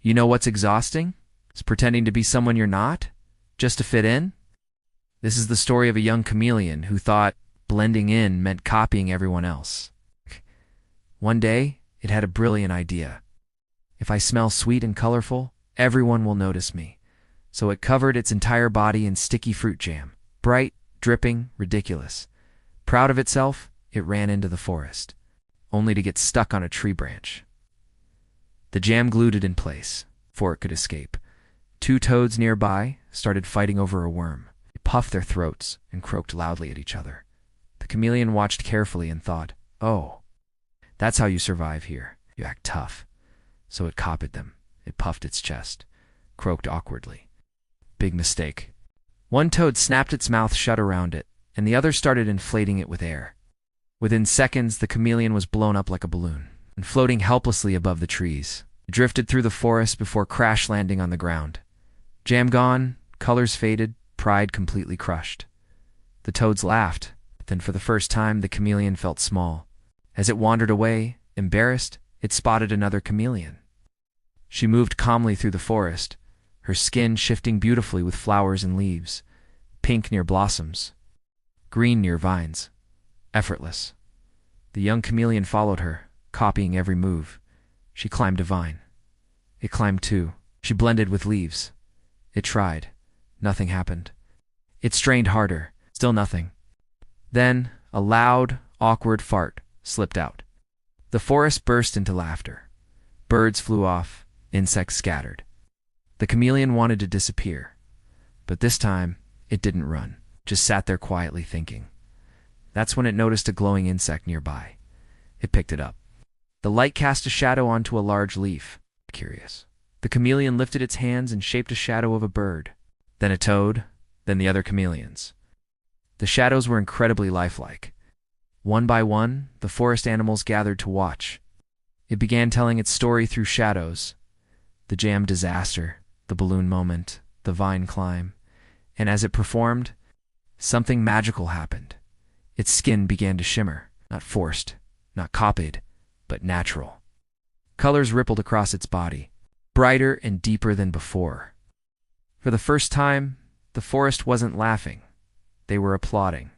You know what's exhausting? It's pretending to be someone you're not, just to fit in. This is the story of a young chameleon who thought blending in meant copying everyone else. One day, it had a brilliant idea. If I smell sweet and colorful, everyone will notice me. So it covered its entire body in sticky fruit jam. Bright, dripping, ridiculous. Proud of itself, it ran into the forest, only to get stuck on a tree branch. The jam glued it in place, before it could escape. Two toads nearby started fighting over a worm. They puffed their throats and croaked loudly at each other. The chameleon watched carefully and thought, "Oh, that's how you survive here. You act tough." So it copied them. It puffed its chest, croaked awkwardly. Big mistake. One toad snapped its mouth shut around it, and the other started inflating it with air. Within seconds, the chameleon was blown up like a balloon and floating helplessly above the trees. It drifted through the forest before crash landing on the ground. Jam gone, colors faded, pride completely crushed. The toads laughed, but then for the first time the chameleon felt small. As it wandered away, embarrassed, it spotted another chameleon. She moved calmly through the forest, her skin shifting beautifully with flowers and leaves, pink near blossoms, green near vines. Effortless. The young chameleon followed her, copying every move. She climbed a vine. It climbed too. She blended with leaves. It tried. Nothing happened. It strained harder. Still nothing. Then, a loud, awkward fart slipped out. The forest burst into laughter. Birds flew off. Insects scattered. The chameleon wanted to disappear. But this time, it didn't run. Just sat there quietly thinking. That's when it noticed a glowing insect nearby. It picked it up. The light cast a shadow onto a large leaf. Curious. The chameleon lifted its hands and shaped a shadow of a bird, then a toad, then the other chameleons. The shadows were incredibly lifelike. One by one, the forest animals gathered to watch. It began telling its story through shadows. The jam disaster, the balloon moment, the vine climb. And as it performed, something magical happened. Its skin began to shimmer, not forced, not copied, but natural. Colors rippled across its body, brighter and deeper than before. For the first time, the forest wasn't laughing. They were applauding.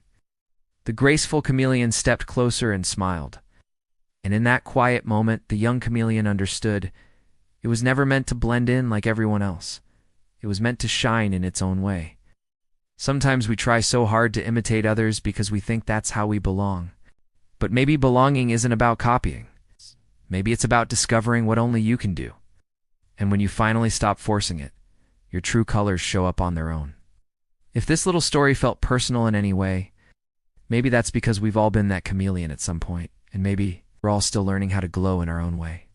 The graceful chameleon stepped closer and smiled. And in that quiet moment, the young chameleon understood it was never meant to blend in like everyone else. It was meant to shine in its own way. Sometimes we try so hard to imitate others because we think that's how we belong. But maybe belonging isn't about copying. Maybe it's about discovering what only you can do. And when you finally stop forcing it, your true colors show up on their own. If this little story felt personal in any way, maybe that's because we've all been that chameleon at some point, and maybe we're all still learning how to glow in our own way.